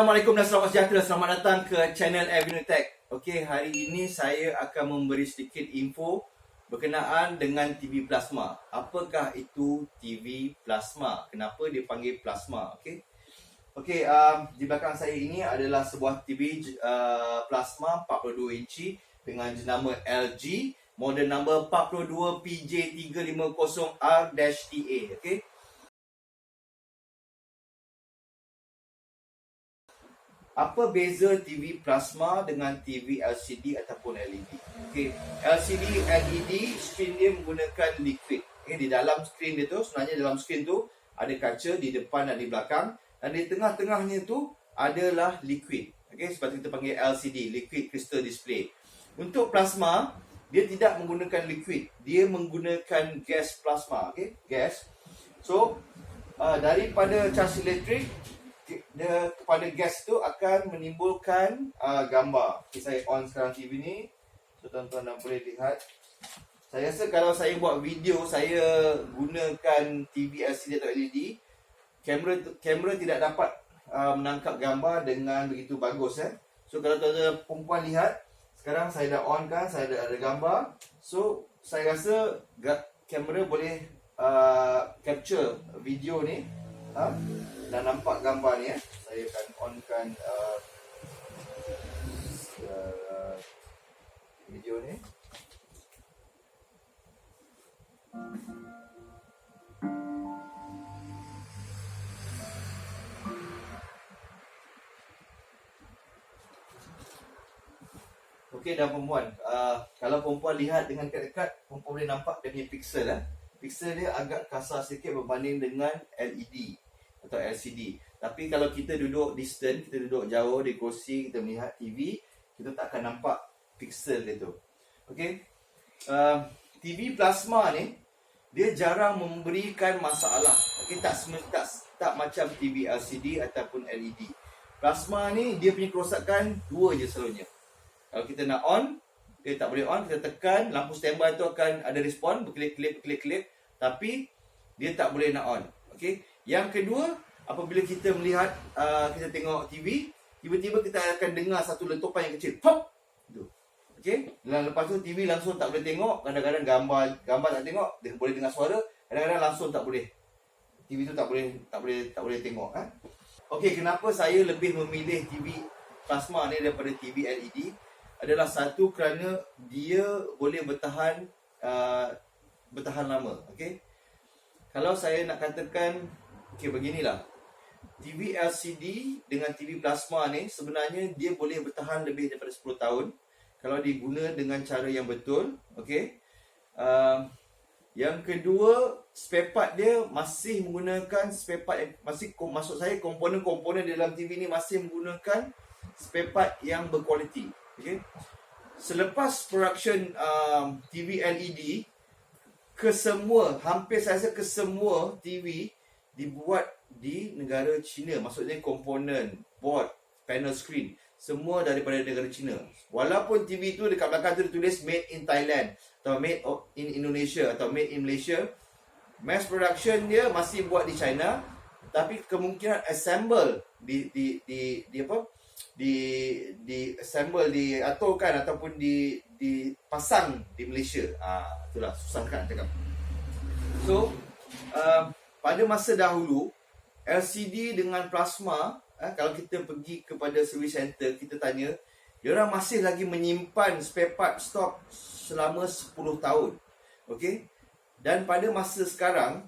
Assalamualaikum dan selamat sejahtera. Selamat datang ke channel Avenue Tech. Okey, hari ini saya akan memberi sedikit info berkenaan dengan TV plasma. Apakah itu TV plasma? Kenapa dia panggil plasma? Okey, di belakang saya ini adalah sebuah TV plasma 42 inci dengan jenama LG, model number 42 PJ350R-TA. Okey. Apa beza TV plasma dengan TV LCD ataupun LED? Okey, LCD, LED, skrin dia menggunakan liquid. Di dalam skrin dia tu, sebenarnya dalam skrin tu ada kaca di depan dan di belakang, dan di tengah-tengahnya tu adalah liquid. Okey, sebab kita panggil LCD, liquid crystal display. Untuk plasma, dia tidak menggunakan liquid, dia menggunakan gas plasma. Okey, gas. So, daripada cas elektrik kepada gas tu akan menimbulkan gambar. Okay, saya on sekarang TV ni, so tuan-tuan dah boleh lihat. Saya rasa kalau saya buat video saya gunakan TV LCD atau LED, kamera tidak dapat menangkap gambar dengan begitu bagus. So kalau tuan-tuan perempuan lihat, sekarang saya dah on kan, saya ada gambar. So saya rasa kamera boleh capture video ni, dan nampak gambar ni. Saya akan onkan video ni. Okey, dan perempuan, kalau perempuan lihat dengan dekat-dekat, perempuan boleh nampak dia punya pixel. Pixel dia agak kasar sikit berbanding dengan LED atau LCD. Tapi kalau kita duduk distant, kita duduk jauh di kursi, kita melihat TV, kita tak akan nampak pixel dia tu. Okey. TV plasma ni dia jarang memberikan masalah. Okey, tak macam TV LCD ataupun LED. Plasma ni dia punya kerosakan dua je selalunya. Kalau kita nak on, dia tak boleh on, kita tekan, lampu standby tu akan ada respon, berkelip-kelip, tapi dia tak boleh nak on. Okey. Yang kedua, apabila kita melihat, kita tengok TV, tiba-tiba kita akan dengar satu letupan yang kecil. Pop! Okey. Dan lepas tu TV langsung tak boleh tengok, kadang-kadang gambar tak tengok, dia boleh dengar suara, kadang-kadang langsung tak boleh. TV tu tak boleh tengok. Okey, kenapa saya lebih memilih TV plasma ni daripada TV LED? Adalah satu, kerana dia boleh bertahan lama. Okey. Kalau saya nak katakan, okey, beginilah. TV LCD dengan TV plasma ni sebenarnya dia boleh bertahan lebih daripada 10 tahun kalau diguna dengan cara yang betul. Okey. Yang kedua, spare part dia masih menggunakan spare part yang maksud saya komponen-komponen dalam TV ni masih menggunakan spare part yang berkualiti. Okey. Selepas production TV LED, hampir saya rasa kesemua TV dibuat di negara China. Maksudnya komponen, board, panel screen, semua daripada negara China. Walaupun TV tu dekat belakang tu ditulis made in Thailand atau made in Indonesia atau made in Malaysia, mass production dia masih buat di China, tapi kemungkinan assemble diaturkan ataupun dipasang di Malaysia. Itulah susah kan cakap. So pada masa dahulu, LCD dengan plasma, kalau kita pergi kepada service center, kita tanya, diorang masih lagi menyimpan spare part stok selama 10 tahun. Okey. Dan pada masa sekarang,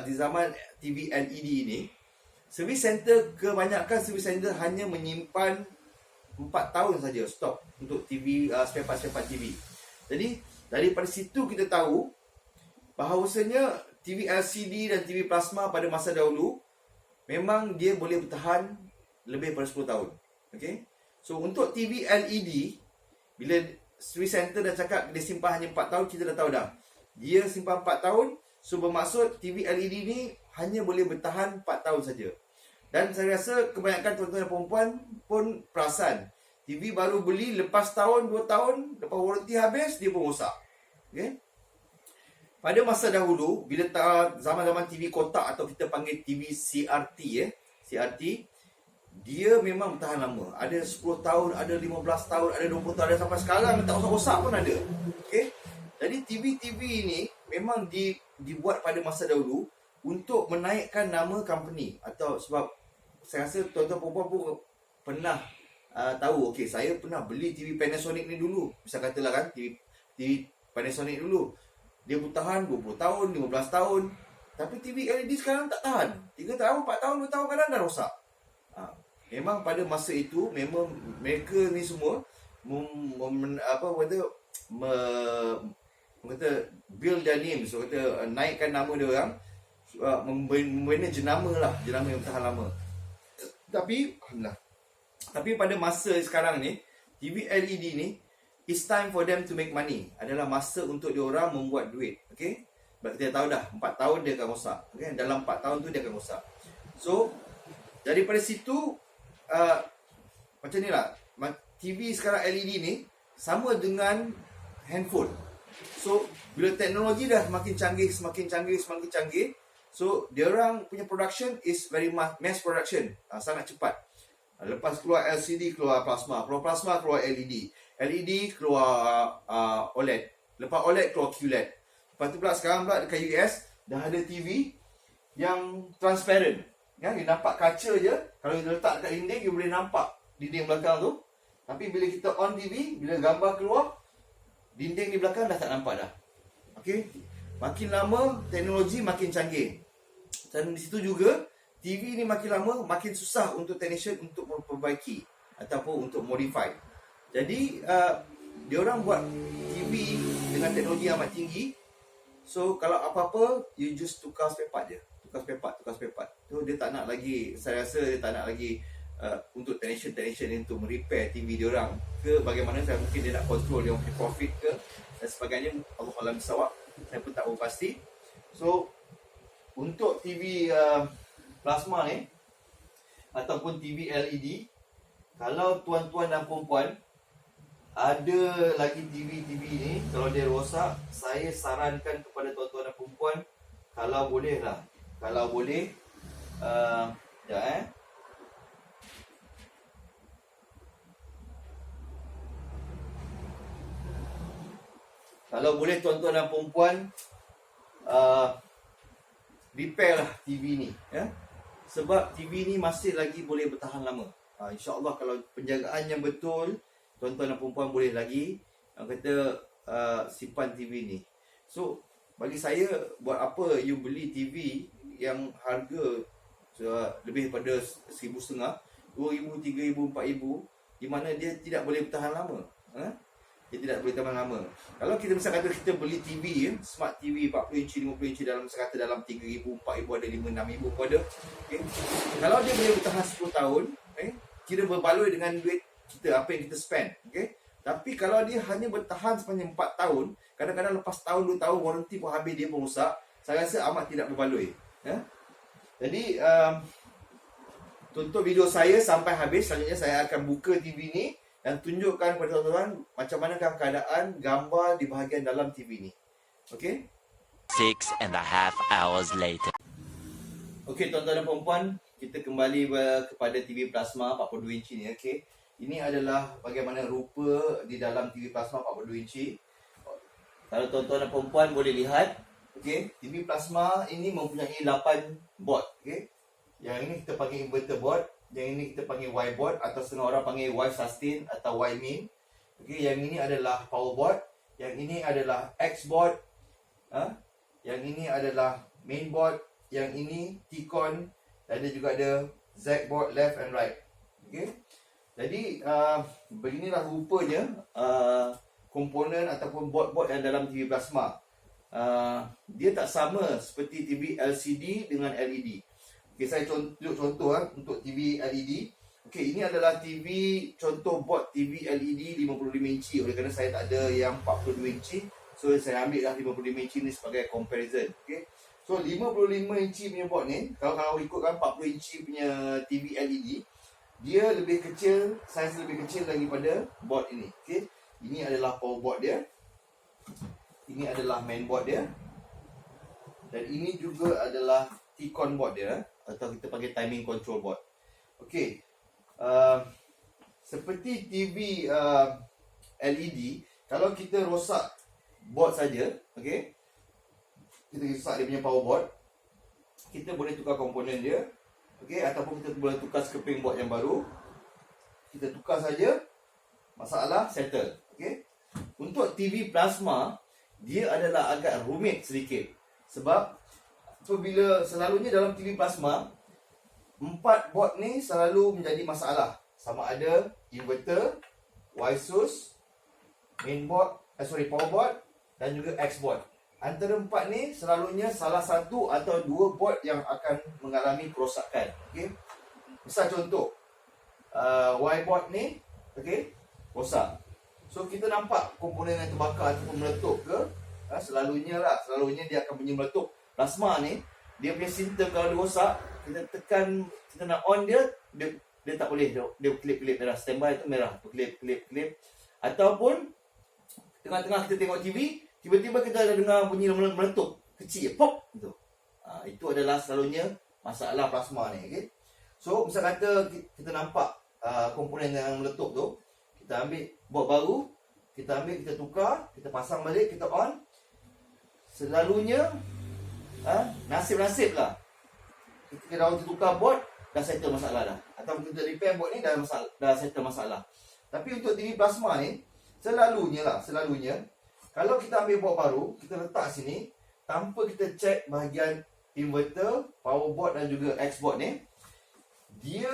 di zaman TV LED ni, service center, kebanyakan service center hanya menyimpan 4 tahun saja stok untuk TV, spare part TV. Jadi daripada situ kita tahu bahawasanya TV LCD dan TV plasma pada masa dahulu memang dia boleh bertahan lebih daripada 10 tahun. Okey. So untuk TV LED, bila service center dah cakap dia simpan hanya 4 tahun, kita dah tahu dah. Dia simpan 4 tahun, so bermaksud TV LED ni hanya boleh bertahan 4 tahun saja. Dan saya rasa kebanyakan tuan-tuan dan perempuan pun perasan, TV baru beli lepas tahun, 2 tahun, lepas warranty habis, dia pun rosak. Okey. Pada masa dahulu, bila zaman-zaman TV kotak atau kita panggil TV CRT, CRT, dia memang bertahan lama. Ada 10 tahun, ada 15 tahun, ada 20 tahun, ada sampai sekarang tak rosak-rosak pun ada. Okey. Jadi TV ini memang dibuat pada masa dahulu untuk menaikkan nama company, atau sebab saya rasa tuan-tuan perempuan pun pernah tahu, okey, saya pernah beli TV Panasonic ni dulu. Misal katalah kan, TV Panasonic dulu. Dia bertahan 20 tahun, 15 tahun. Tapi TV LED sekarang tak tahan. 3 tahun, 4 tahun, 2 tahun kadang dah rosak. Memang pada masa itu memang mereka ni semua build their name, so kata naikkan nama dia orang, membina jenama yang bertahan lama. Tapi alhamdulillah, tapi pada masa sekarang ni, TV LED ni, it's time for them to make money. Adalah masa untuk dia orang membuat duit. Okay? Sebab kita tahu dah 4 tahun dia akan rosak. Okay? Dalam 4 tahun tu dia akan rosak. So daripada situ, macam ni lah, TV sekarang LED ni sama dengan handphone. So bila teknologi dah semakin canggih, so dia orang punya production is very mass production, sangat cepat. Lepas keluar LCD, keluar plasma, keluar LED, LED keluar OLED, lepas OLED keluar QLED. Lepas tu pula sekarang pula dekat US dah ada TV yang transparent, ya, dia nampak kaca je. Kalau dia letak dekat dinding, dia boleh nampak dinding belakang tu. Tapi bila kita on TV, bila gambar keluar, dinding di belakang dah tak nampak dah. Okey, makin lama teknologi makin canggih. Dan di situ juga TV ni makin lama makin susah untuk technician untuk memperbaiki ataupun untuk modify. Jadi dia orang buat TV dengan teknologi amat tinggi. So kalau apa-apa, you just tukar spare part je. Tukar spare part. So dia tak nak lagi, saya rasa dia tak nak lagi untuk technician ni untuk merepair TV dia orang ke bagaimana. Saya mungkin dia nak control dia punya profit ke dan sebagainya. Allah alam bisawab. Saya pun tak tahu pasti. So untuk TV plasma ni ataupun TV LED, kalau tuan-tuan dan puan-puan ada lagi TV ni, kalau dia rosak, saya sarankan kepada tuan-tuan dan puan-puan, kalau boleh lah, kalau boleh kalau boleh tuan-tuan dan puan-puan repair lah TV ni, ya. Sebab TV ni masih lagi boleh bertahan lama. InsyaAllah kalau penjagaan yang betul, tuan-tuan dan perempuan boleh lagi simpan TV ni. So bagi saya, buat apa you beli TV yang harga lebih daripada 1,500, 2,000, 3,000, 4,000, di mana dia tidak boleh bertahan lama. Dia tidak boleh bertahan lama. Kalau kita misal kata kita beli TV, smart TV 40 inci, 50 inci dalam sekata dalam 3,000, 4,000, ada 5,000, 6,000 pun ada. Okay. Kalau dia boleh bertahan 10 tahun, kira berbaloi dengan duit kita, apa yang kita spend. Okay. Tapi kalau dia hanya bertahan sepanjang 4 tahun, kadang-kadang lepas tahun 2 tahun warranty pun habis, dia pun rosak, saya rasa amat tidak berbaloi. Jadi tonton video saya sampai habis. Selanjutnya saya akan buka TV ni dan tunjukkan kepada tuan-tuan macam manakah keadaan gambar di bahagian dalam TV ni. Okay? 6.5 hours later. Okay, tuan-tuan dan puan-puan, kita kembali kepada TV plasma 42 inci ni. Okay? Ini adalah bagaimana rupa di dalam TV plasma 42 inci. Kalau tuan-tuan dan puan-puan boleh lihat, okay, TV plasma ini mempunyai 8 board. Okay? Yang ini kita panggil inverter board. Yang ini kita panggil Y board, atau setengah orang panggil Y sustain atau Y main. Okay, yang ini adalah power board. Yang ini adalah X board. Yang ini adalah main board. Yang ini T-con. Dan ada juga ada Z board, left and right. Okay. Jadi beginilah rupanya komponen ataupun board-board yang dalam TV plasma. Dia tak sama seperti TV LCD dengan LED. Okay, saya tunjuk contoh untuk TV LED. Okay, ini adalah TV, contoh board TV LED 55 inci. Oleh kerana saya tak ada yang 42 inci, so saya ambil lah 55 inci ni sebagai comparison. Okay, so 55 inci punya board ni, kalau ikutkan 40 inci punya TV LED, dia lebih kecil, saiz lebih kecil daripada board ini. Okay, ini adalah power board dia, ini adalah main board dia, dan ini juga adalah T-con board dia, atau kita panggil timing control board. Okey, seperti TV LED, kalau kita rosak board saja, okey, kita rosak dia punya power board, kita boleh tukar komponen dia, okey, ataupun kita boleh tukar skirting board yang baru. Kita tukar saja, masalah settle. Okey. Untuk TV plasma, dia adalah agak rumit sedikit. Sebab apabila selalunya dalam TV plasma, 4 board ni selalu menjadi masalah. Sama ada inverter, Y source, power board dan juga X board. Antara 4 ni selalunya salah satu atau 2 board yang akan mengalami kerosakan. Okey. Misal contoh, Y board ni, okey, rosak. So kita nampak komponen yang terbakar ataupun meletup ke, selalunya dia akan bunyi meletup. Plasma ni, dia punya sistem kalau dia rosak, kita tekan, kita nak on dia tak boleh, dia kelip-kelip merah, standby tu merah, kelip. Ataupun tengah-tengah kita tengok TV, tiba-tiba kita ada dengar bunyi meletup kecil, pop gitu. Itu adalah selalunya masalah plasma ni, okey. So misal kata kita nampak komponen yang meletup tu, kita ambil board baru, kita tukar, kita pasang balik, kita on. Selalunya nasib-nasib lah, kita dah tukar board, dah settle masalah dah. Atau kita repair board ni dah settle masalah. Tapi untuk TV plasma ni, selalunya kalau kita ambil board baru, kita letak sini, tanpa kita check bahagian inverter, power board dan juga X board ni, dia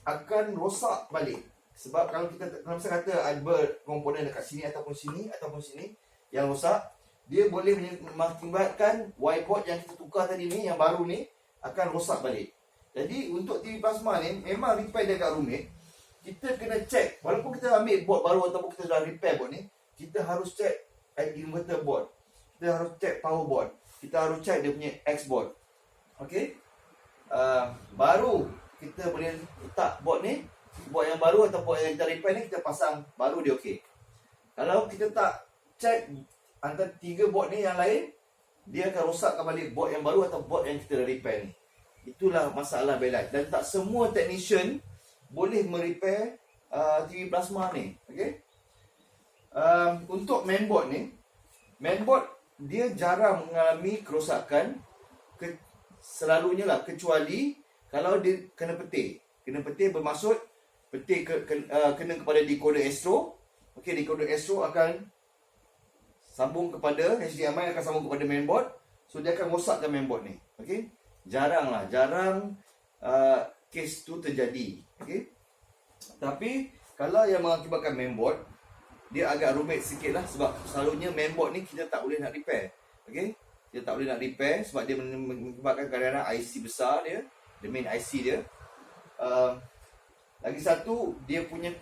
akan rosak balik. Sebab kalau misal kata ada komponen dekat sini ataupun sini yang rosak, dia boleh mengakibatkan Y board yang kita tukar tadi ni, yang baru ni, akan rosak balik. Jadi untuk TV plasma ni memang repair dia agak rumit. Kita kena check, walaupun kita ambil board baru ataupun kita dah repair board ni, kita harus check inverter board, kita harus check power board, kita harus check dia punya X board. Okey, baru kita boleh letak board ni, board yang baru atau board yang kita repair ni, kita pasang baru dia okey. Kalau kita tak check antara 3 board ni yang lain, dia akan rosakkan balik board yang baru atau board yang kita dah repair ni. Itulah masalah backlight. Dan tak semua technician boleh merepair TV plasma ni. Okey. Untuk mainboard ni, mainboard dia jarang mengalami kerosakan, selalunya lah, kecuali kalau dia kena petir. Kena petir bermaksud petir kena kepada decoder Astro. Okey, decoder Astro akan sambung kepada HDMI, akan sambung kepada mainboard. So dia akan rosakkan mainboard ni. Okey, jarang kes tu terjadi. Okey, tapi kalau yang mengakibatkan mainboard, dia agak rumit sikit lah. Sebab selalunya mainboard ni kita tak boleh nak repair. Okey, kita tak boleh nak repair sebab dia menyebabkan kadang-kadang IC besar dia, the main IC dia. Lagi satu, dia punya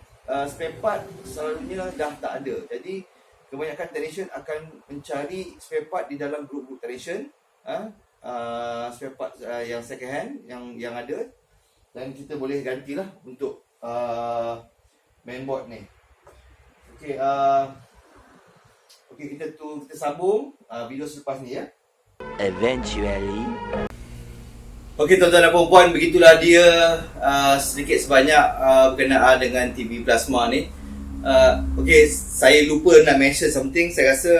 spare part selalunya dah tak ada. Jadi kebanyakan technician akan mencari spare part di dalam grup-grup technician, spare part yang second hand yang ada, dan kita boleh gantilah untuk mainboard ni. Okey, kita sambung video selepas ni ya. Eventually. Okey tuan-tuan dan puan-puan, begitulah dia sedikit sebanyak berkenaan dengan TV plasma ni. Okey, saya lupa nak mention something. Saya rasa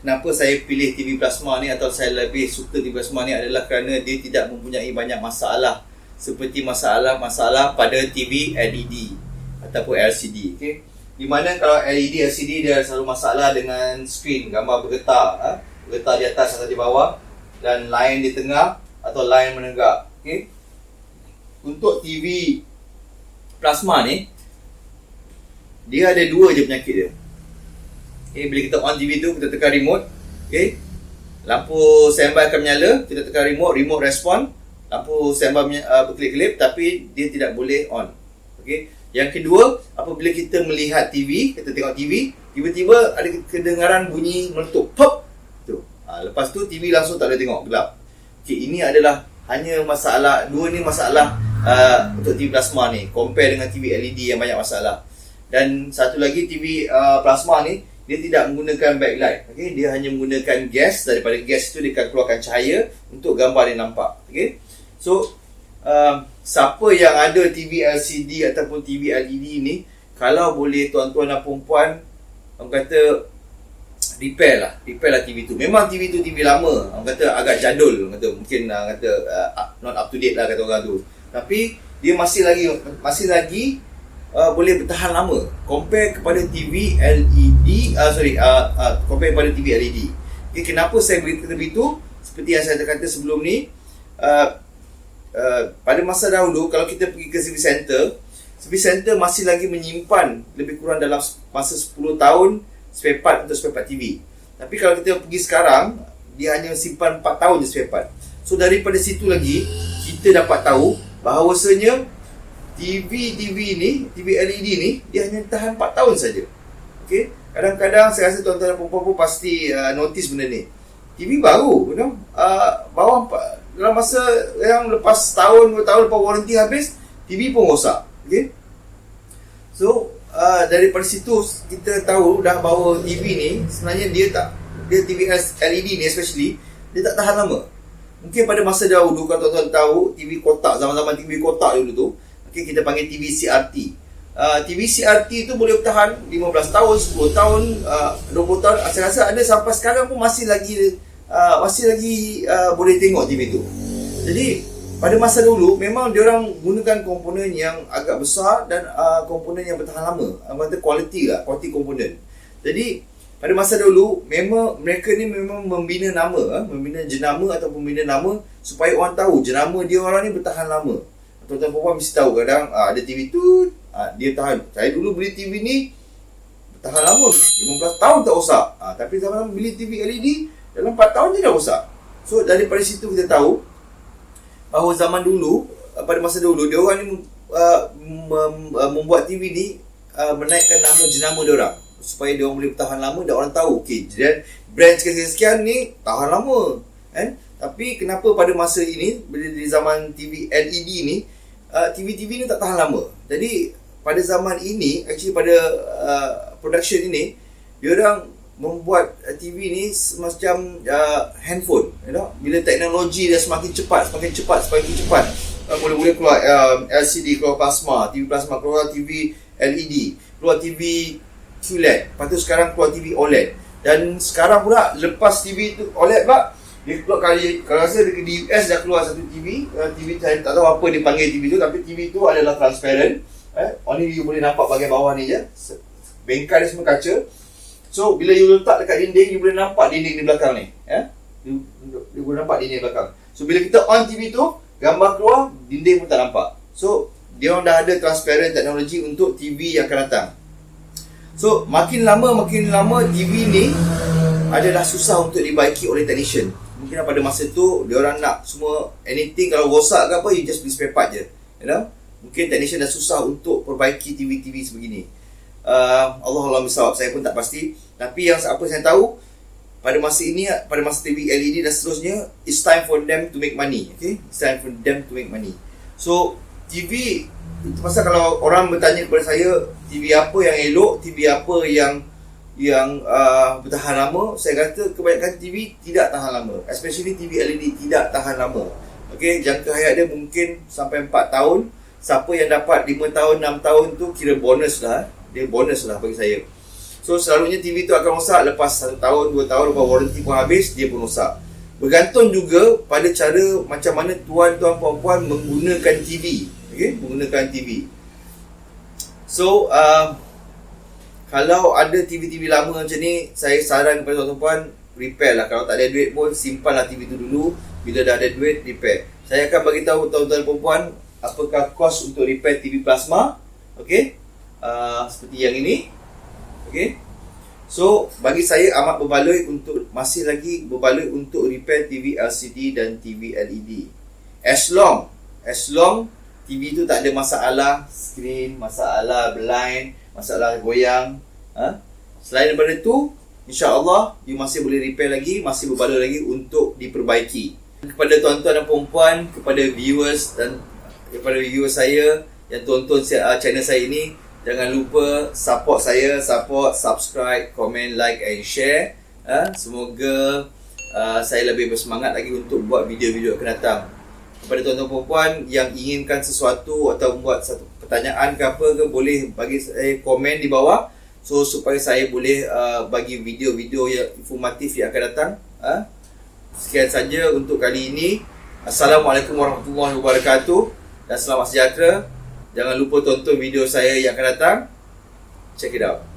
kenapa saya pilih TV plasma ni atau saya lebih suka TV plasma ni adalah kerana dia tidak mempunyai banyak masalah seperti masalah-masalah pada TV LED ataupun LCD. Okey, di mana kalau LED, LCD dia selalu masalah dengan skrin, gambar bergetar, bergetar di atas atau di bawah, dan line di tengah atau line menenggak. Okey, untuk TV plasma ni, dia ada 2 je penyakit dia. Okay, bila kita on TV tu, kita tekan remote, okay, lampu standby akan menyala, kita tekan remote respon, lampu standby berkelip-kelip, tapi dia tidak boleh on. Okay. Yang kedua, apabila kita melihat TV, kita tengok TV, tiba-tiba ada kedengaran bunyi meletup, pop, tu. Lepas tu TV langsung tak boleh tengok, gelap. Okay, ini adalah hanya masalah, 2 ni masalah untuk TV plasma ni, compare dengan TV LED yang banyak masalah. Dan satu lagi, TV plasma ni, dia tidak menggunakan backlight. Okay? Dia hanya menggunakan gas. Daripada gas itu dia akan keluarkan cahaya untuk gambar dia nampak. Okay? So siapa yang ada TV LCD ataupun TV LED ni, kalau boleh tuan-tuan dan perempuan, orang kata repair lah TV tu. Memang TV tu TV lama, orang kata agak jadul, orang kata mungkin not up to date lah kata orang tu. Tapi dia masih lagi boleh bertahan lama compare kepada TV LED, compare kepada TV LED. Okay, kenapa saya beritahu begitu? Seperti yang saya kata sebelum ni, pada masa dahulu kalau kita pergi ke service center masih lagi menyimpan lebih kurang dalam masa 10 tahun spare part untuk spare part TV. Tapi kalau kita pergi sekarang, dia hanya simpan 4 tahun je spare part. So daripada situ lagi kita dapat tahu bahawasanya TV ni, TV LED ni, dia hanya tahan 4 tahun saja. Okay? Kadang-kadang saya rasa tuan-tuan dan perempuan pun pasti notice benda ni. TV baru, bawah dalam masa yang lepas tahun, 2 tahun lepas warranty habis, TV pun rosak. Okay? So, daripada situ kita tahu dah bahawa TV ni sebenarnya dia TV LED ni especially, dia tak tahan lama. Mungkin pada masa dahulu kalau tuan-tuan tahu TV kotak, zaman-zaman TV kotak dulu tu, okay, kita panggil TV CRT. TV CRT tu boleh bertahan 15 tahun, 10 tahun, 20 tahun. Saya rasa ada sampai sekarang pun masih lagi boleh tengok TV tu. Jadi pada masa dulu memang diorang gunakan komponen yang agak besar dan komponen yang bertahan lama. Maksudnya quality komponen. Jadi pada masa dulu memang mereka ni memang membina nama, membina jenama ataupun membina nama supaya orang tahu jenama dia orang ni bertahan lama. Tuan-tuan perempuan mesti tahu kadang ada TV tu dia tahan. Saya dulu beli TV ni bertahan lama, 15 tahun tak rosak. Tapi zaman beli TV LED dalam 4 tahun je dah rosak. So daripada situ kita tahu bahawa zaman dulu, pada masa dulu dia orang ni membuat TV ni menaikkan nama jenama dia orang supaya dia orang boleh bertahan lama dan orang tahu okey, jadi brand sekian-sekian ni tahan lama kan. Tapi kenapa pada masa ini di zaman TV LED ni TV ni tak tahan lama. Jadi pada zaman ini actually pada production ini dia orang membuat TV ni semacam handphone, bila teknologi dia semakin cepat, boleh keluar LCD, keluar plasma, TV plasma, keluar TV LED, keluar TV QLED, lepas tu sekarang keluar TV OLED. Dan sekarang pula lepas TV tu OLED pula, dia keluar kalau rasa di US dah keluar satu TV saya tak tahu apa dia panggil TV tu, tapi TV tu adalah transparent, only you boleh nampak bahagian bawah ni je, bengkai dia semua kaca. So bila you letak dekat dinding, you boleh nampak dinding di belakang ni, you boleh nampak dinding di belakang. So bila kita on TV tu, gambar keluar, dinding pun tak nampak. So dia orang dah ada transparent teknologi untuk TV yang akan datang. So makin lama TV ni adalah susah untuk dibaiki oleh technician. Mungkin pada masa tu dia orang nak semua anything, kalau rosak ke apa, you just beli spare part je, mungkin technician dah susah untuk perbaiki TV sebegini. Allah misawab, saya pun tak pasti. Tapi yang apa saya tahu, pada masa ini, pada masa TV LED dan seterusnya, it's time for them to make money. Okay, it's time for them to make money. So TV itu pasal kalau orang bertanya kepada saya TV apa yang elok, TV apa yang bertahan lama, saya kata kebanyakan TV tidak tahan lama, especially TV LED tidak tahan lama. Okay, jangka hayat dia mungkin sampai 4 tahun. Siapa yang dapat 5 tahun, 6 tahun tu kira bonus lah. Dia bonus lah bagi saya. So selalunya TV tu akan rosak lepas 1 tahun, 2 tahun, lepas warranty pun habis, dia pun rosak. Bergantung juga pada cara macam mana tuan-tuan puan-puan menggunakan TV. Okay, menggunakan TV. So kalau ada TV-TV lama macam ni, saya saran kepada tuan-tuan repair lah. Kalau tak ada duit pun simpanlah TV tu dulu. Bila dah ada duit, repair. Saya akan bagi tahu tuan-tuan puan-puan apakah kos untuk repair TV plasma. Okay, seperti yang ini. Okay, so bagi saya amat masih lagi berbaloi untuk repair TV LCD dan TV LED. As long TV tu tak ada masalah skrin, masalah blind, masalah goyang, selain daripada tu, insya-Allah you masih boleh repair lagi, masih berbaloi lagi untuk diperbaiki. Kepada tuan-tuan dan puan-puan, kepada viewers saya yang tonton channel saya ini, jangan lupa support saya, subscribe, komen, like and share. Semoga saya lebih bersemangat lagi untuk buat video-video akan datang. kepada tuan-tuan perempuan yang inginkan sesuatu atau buat satu pertanyaan ke apa ke, boleh bagi saya komen di bawah, so supaya saya boleh bagi video-video yang informatif yang akan datang. Sekian saja untuk kali ini. Assalamualaikum warahmatullahi wabarakatuh dan selamat sejahtera. Jangan lupa tonton video saya yang akan datang. Check it out.